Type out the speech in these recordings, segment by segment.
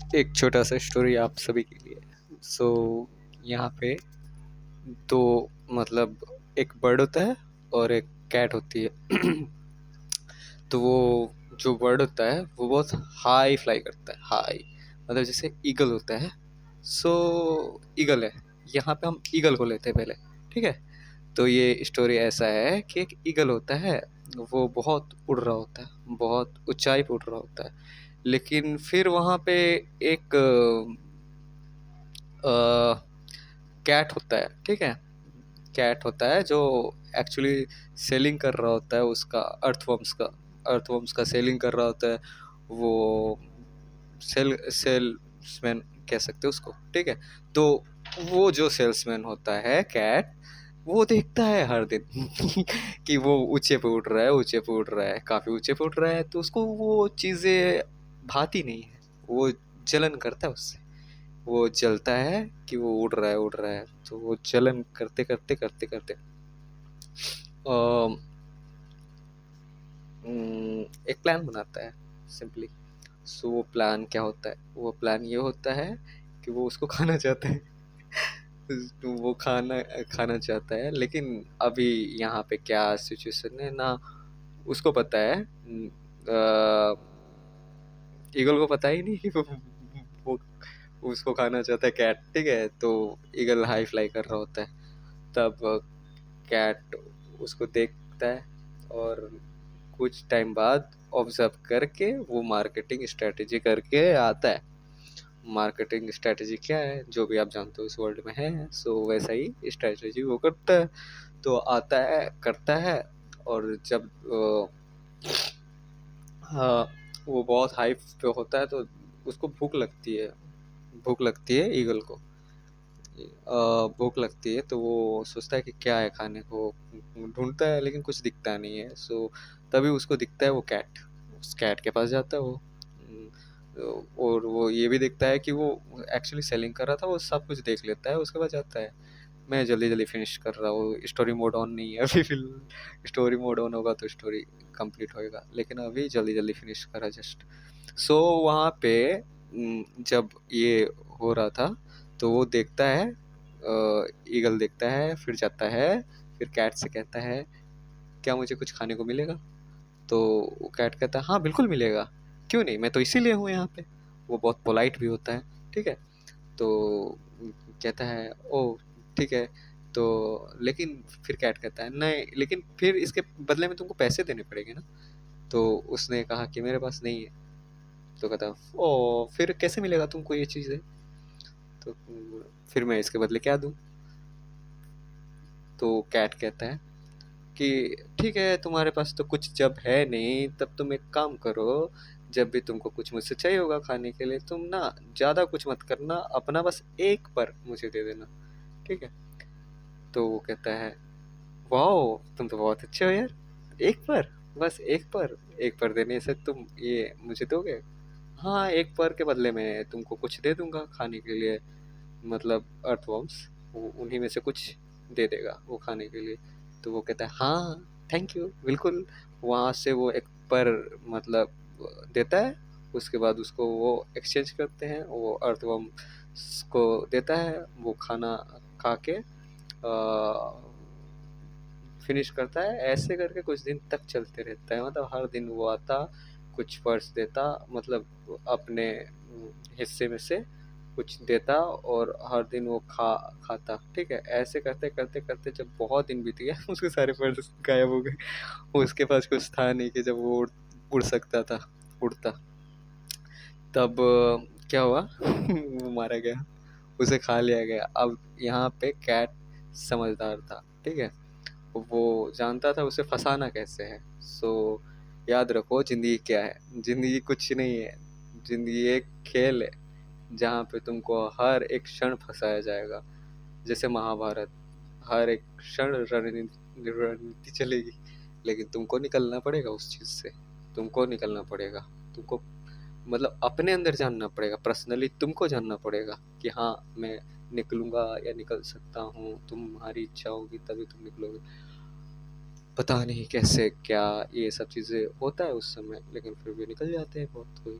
एक छोटा सा स्टोरी आप सभी के लिए। सो यहाँ पे दो मतलब एक बर्ड होता है और एक कैट होती है। तो वो जो बर्ड होता है वो बहुत हाई फ्लाई करता है, हाई मतलब जैसे ईगल होता है। सो ईगल है, यहाँ पे हम ईगल को लेते हैं पहले, ठीक है। तो ये स्टोरी ऐसा है कि एक ईगल होता है, वो बहुत उड़ रहा होता है, बहुत ऊंचाई पे उड़ रहा होता है। लेकिन फिर वहाँ पे एक कैट होता है, ठीक है। कैट होता है जो एक्चुअली सेलिंग कर रहा होता है, उसका अर्थवर्म्स का सेलिंग कर रहा होता है। वो सेल्समैन कह सकते हो उसको, ठीक है। तो वो जो सेल्समैन होता है कैट, वो देखता है हर दिन कि वो ऊंचे पे उड़ रहा है, ऊंचे पे उड़ रहा है, काफी ऊंचे पे उड़ रहा है। तो उसको वो चीजें भाती नहीं है, वो जलन करता है उससे। वो जलता है कि वो उड़ रहा है, उड़ रहा है। तो वो जलन करते करते करते करते एक प्लान बनाता है, सिंपली। सो वो प्लान क्या होता है, वो प्लान ये होता है कि वो उसको खाना चाहता है। तो वो खाना खाना चाहता है, लेकिन अभी यहाँ पे क्या सिचुएशन है ना, उसको पता है, ईगल को पता ही नहीं कि वो उसको खाना चाहता है कैट, ठीक है। तो ईगल हाई फ्लाई कर रहा होता है, तब कैट उसको देखता है और कुछ टाइम बाद ऑब्जर्व करके वो मार्केटिंग स्ट्रेटेजी करके आता है। मार्केटिंग स्ट्रेटेजी क्या है, जो भी आप जानते हो इस वर्ल्ड में है, सो वैसा ही स्ट्रेटेजी वो करता है। तो आता है, करता है। और जब हाँ, वो बहुत हाइप पे होता है तो उसको भूख लगती है ईगल को। भूख लगती है तो वो सोचता है कि क्या है खाने को, ढूंढता है लेकिन कुछ दिखता नहीं है। सो तभी उसको दिखता है वो कैट, उस कैट के पास जाता है वो। और वो ये भी देखता है कि वो एक्चुअली सेलिंग कर रहा था, वो सब कुछ देख लेता है, उसके बाद जाता है। मैं जल्दी जल्दी फिनिश कर रहा हूँ, स्टोरी मोड ऑन नहीं है अभी फिलहाल। स्टोरी मोड ऑन होगा तो स्टोरी कंप्लीट होएगा, लेकिन अभी जल्दी जल्दी फिनिश करा जस्ट। सो वहाँ पे जब ये हो रहा था तो वो देखता है, ईगल देखता है, फिर जाता है, फिर कैट से कहता है क्या मुझे कुछ खाने को मिलेगा। तो वो कैट कहता है हाँ बिल्कुल मिलेगा, क्यों नहीं, मैं तो इसीलिए हूँ यहाँ पे। वो बहुत पोलाइट भी होता है, ठीक है। तो कहता है ओ ठीक है। तो लेकिन फिर कैट कहता है नहीं, लेकिन फिर इसके बदले में तुमको पैसे देने पड़ेंगे ना। तो उसने कहा कि मेरे पास नहीं है। तो कहता ओ फिर कैसे मिलेगा तुमको ये चीज़ें। तो फिर मैं इसके बदले क्या दूँ। तो कैट कहता है कि ठीक है, तुम्हारे पास तो कुछ जब है नहीं, तब तुम एक काम करो, जब भी तुमको कुछ मुझसे चाहिए होगा खाने के लिए, तुम ना ज़्यादा कुछ मत करना, अपना बस एक पर मुझे दे देना, ठीक है। तो वो कहता है वाओ तुम तो बहुत अच्छे हो यार, एक पर, बस एक पर देने से तुम ये मुझे दोगे। हाँ एक पर के बदले में तुमको कुछ दे दूंगा खाने के लिए, मतलब अर्थवॉर्म्स, वो उन्हीं में से कुछ दे देगा वो खाने के लिए। तो वो कहता है हाँ थैंक यू बिल्कुल। वहाँ से वो एक पर मतलब देता है। उसके बाद उसको वो एक्सचेंज करते हैं, वो अर्थवॉर्म्स को देता है, वो खाना खा के फिनिश करता है। ऐसे करके कुछ दिन तक चलते रहता है, मतलब हर दिन वो आता, कुछ पर्स देता, मतलब अपने हिस्से में से कुछ देता, और हर दिन वो खाता, ठीक है। ऐसे करते करते करते जब बहुत दिन बीत गया उसके सारे पर्स गायब हो गए। उसके पास कुछ था नहीं कि जब वो उड़ सकता था, उड़ता। तब क्या हुआ वो मारा गया, उसे खा लिया गया। अब यहाँ पे कैट समझदार था, ठीक है। वो जानता था उसे फंसाना कैसे है। सो याद रखो जिंदगी क्या है, जिंदगी कुछ नहीं है, जिंदगी एक खेल है जहाँ पे तुमको हर एक क्षण फंसाया जाएगा। जैसे महाभारत, हर एक क्षण रणनीति रणनीति चलेगी, लेकिन तुमको निकलना पड़ेगा उस चीज से। तुमको निकलना पड़ेगा, तुमको मतलब अपने अंदर जानना पड़ेगा, पर्सनली तुमको जानना पड़ेगा कि हाँ मैं निकलूंगा या निकल सकता हूँ। तुम्हारी इच्छा होगी तभी तुम निकलोगे। पता नहीं कैसे क्या ये सब चीज़ें होता है उस समय, लेकिन फिर भी निकल जाते हैं बहुत कोई।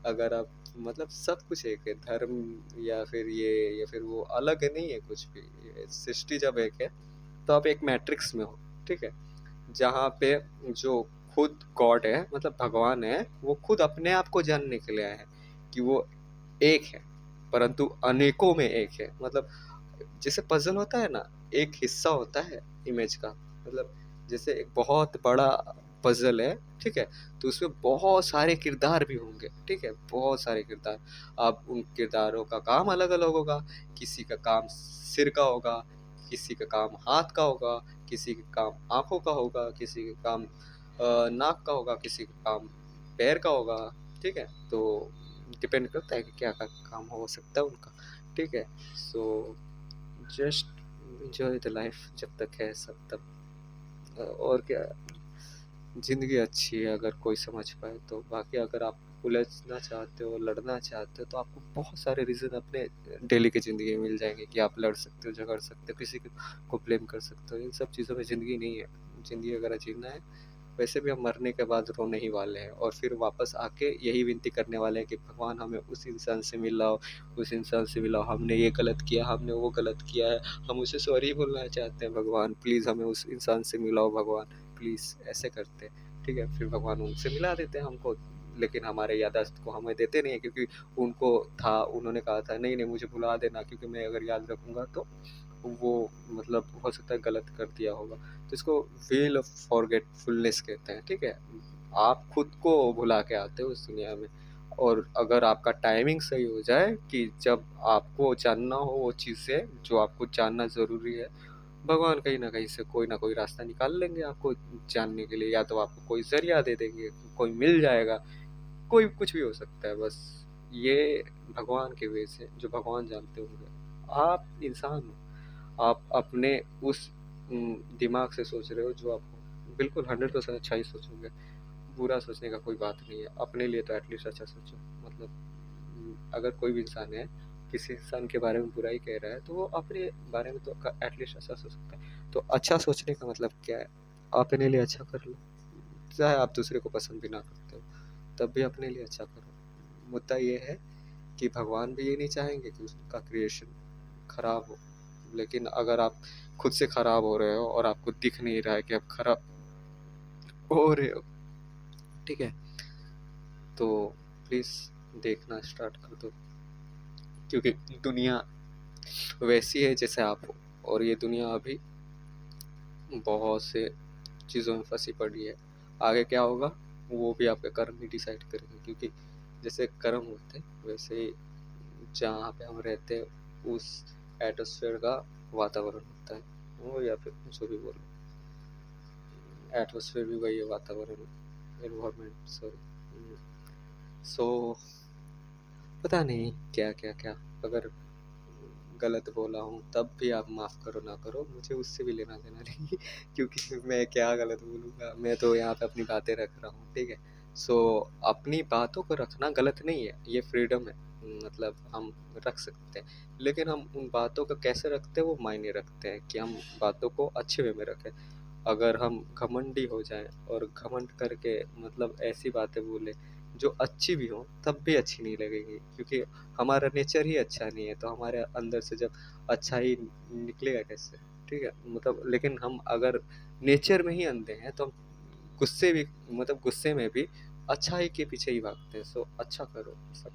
अगर आप मतलब सब कुछ एक है, धर्म या फिर ये या फिर वो अलग नहीं है कुछ भी, ये सृष्टि जब एक है तो आप एक मैट्रिक्स में हो, ठीक है, जहाँ पे जो खुद गॉड है मतलब भगवान है, वो खुद अपने आप को जानने के लिए आए हैं कि वो एक है परंतु अनेकों में एक है। मतलब जैसे पजल होता है ना, एक हिस्सा होता है इमेज का, मतलब जैसे एक बहुत बड़ा पजल है, ठीक है, तो उसमें बहुत सारे किरदार भी होंगे, ठीक है, बहुत सारे किरदार। अब उन किरदारों का काम अलग अलग होगा, किसी का काम सिर का होगा, किसी का काम हाथ का होगा, किसी का काम आंखों का होगा, किसी का काम नाक का होगा, किसी का काम पैर का होगा, ठीक है, तो डिपेंड करता है कि क्या का काम हो सकता है उनका, ठीक है। So just enjoy the life जब तक है सब तक, और क्या, ज़िंदगी अच्छी है अगर कोई समझ पाए तो। बाकी अगर आप उलझना चाहते हो, लड़ना चाहते हो, तो आपको बहुत सारे रीज़न अपने डेली की ज़िंदगी में मिल जाएंगे कि आप लड़ सकते हो, झगड़ सकते हो, किसी को ब्लेम कर सकते हो। इन सब चीज़ों में ज़िंदगी नहीं है। ज़िंदगी अगर जीना है, वैसे भी हम मरने के बाद रोने ही वाले हैं और फिर वापस आके यही विनती करने वाले हैं कि भगवान हमें उस इंसान से मिलाओ, उस इंसान से मिलाओ, हमने ये गलत किया, हमने वो गलत किया है, हम उसे सॉरी बोलना चाहते हैं, भगवान प्लीज़ हमें उस इंसान से मिलाओ, भगवान प्लीज़, ऐसे करते हैं, ठीक है। फिर भगवान उनसे मिला देते हैं हमको, लेकिन हमारे याददाश्त को हमें देते नहीं है, क्योंकि उनको था, उन्होंने कहा था नहीं नहीं मुझे भुला देना, क्योंकि मैं अगर याद रखूँगा तो वो मतलब हो सकता है गलत कर दिया होगा। तो इसको व्हील ऑफ फॉरगेटफुलनेस कहते हैं, ठीक है। आप खुद को भुला के आते हो इस दुनिया में, और अगर आपका टाइमिंग सही हो जाए कि जब आपको जानना हो वो चीज़ें जो आपको जानना ज़रूरी है, भगवान कहीं न कहीं से कोई ना कोई रास्ता निकाल लेंगे आपको जानने के लिए, या तो आपको कोई ज़रिया दे देंगे, कोई मिल जाएगा, कोई कुछ भी हो सकता है। बस ये भगवान के वे से जो भगवान जानते होंगे। आप इंसान हो, आप अपने उस दिमाग से सोच रहे हो जो आप बिल्कुल 100% अच्छा ही सोचोगे। बुरा सोचने का कोई बात नहीं है, अपने लिए तो एटलीस्ट अच्छा सोचो। मतलब अगर कोई भी इंसान है, किसी इंसान के बारे में बुराई कह रहा है, तो वो अपने बारे में तो एटलीस्ट अच्छा सोच सकता है। तो अच्छा सोचने का मतलब क्या है? अपने लिए अच्छा कर लो, चाहे आप दूसरे को पसंद भी ना करते हो, तब भी अपने लिए अच्छा करो। मुद्दा ये है कि भगवान भी ये नहीं चाहेंगे कि उसका क्रिएशन खराब हो, लेकिन अगर आप खुद से खराब हो रहे हो और आपको दिख नहीं रहा है कि आप खराब हो रहे हो, ठीक है, तो प्लीज़ देखना स्टार्ट कर दो, क्योंकि दुनिया वैसी है जैसे आप हो, और ये दुनिया अभी बहुत से चीज़ों में फंसी पड़ी है। आगे क्या होगा वो भी आपके कर्म ही डिसाइड करेंगे, क्योंकि जैसे कर्म होते हैं वैसे ही जहाँ पे हम रहते हैं उस एटमॉस्फेयर का वातावरण होता है, वो या फिर जो भी बोलो, एटमॉस्फेयर भी वही है, वातावरण, एनवायरनमेंट, सॉरी। सो पता नहीं क्या क्या क्या, अगर गलत बोला हूँ तब भी आप माफ़ करो ना करो, मुझे उससे भी लेना देना नहीं क्योंकि मैं क्या गलत बोलूँगा, मैं तो यहाँ पे अपनी बातें रख रहा हूँ, ठीक है। सो अपनी बातों को रखना गलत नहीं है, ये फ्रीडम है, मतलब हम रख सकते हैं, लेकिन हम उन बातों को कैसे रखते हैं वो मायने रखते हैं कि हम बातों को अच्छे वे में रखें। अगर हम घमंडी हो जाएं और घमंड करके मतलब ऐसी बातें बोले जो अच्छी भी हों तब भी अच्छी नहीं लगेगी, क्योंकि हमारा नेचर ही अच्छा नहीं है, तो हमारे अंदर से जब अच्छा ही निकलेगा कैसे, ठीक है। मतलब लेकिन हम अगर नेचर में ही अंधे हैं तो हम गुस्से भी मतलब गुस्से में भी अच्छाई के पीछे ही भागते हैं। सो अच्छा करो सब,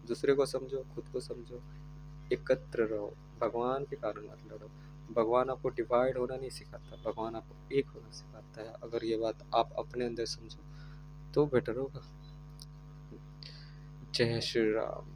दूसरे को समझो, खुद को समझो, एकत्र रहो, भगवान के कारण मत लड़ो। भगवान आपको डिवाइड होना नहीं सिखाता, भगवान आपको एक होना सिखाता है। अगर ये बात आप अपने अंदर समझो तो बेटर होगा। जय श्री राम।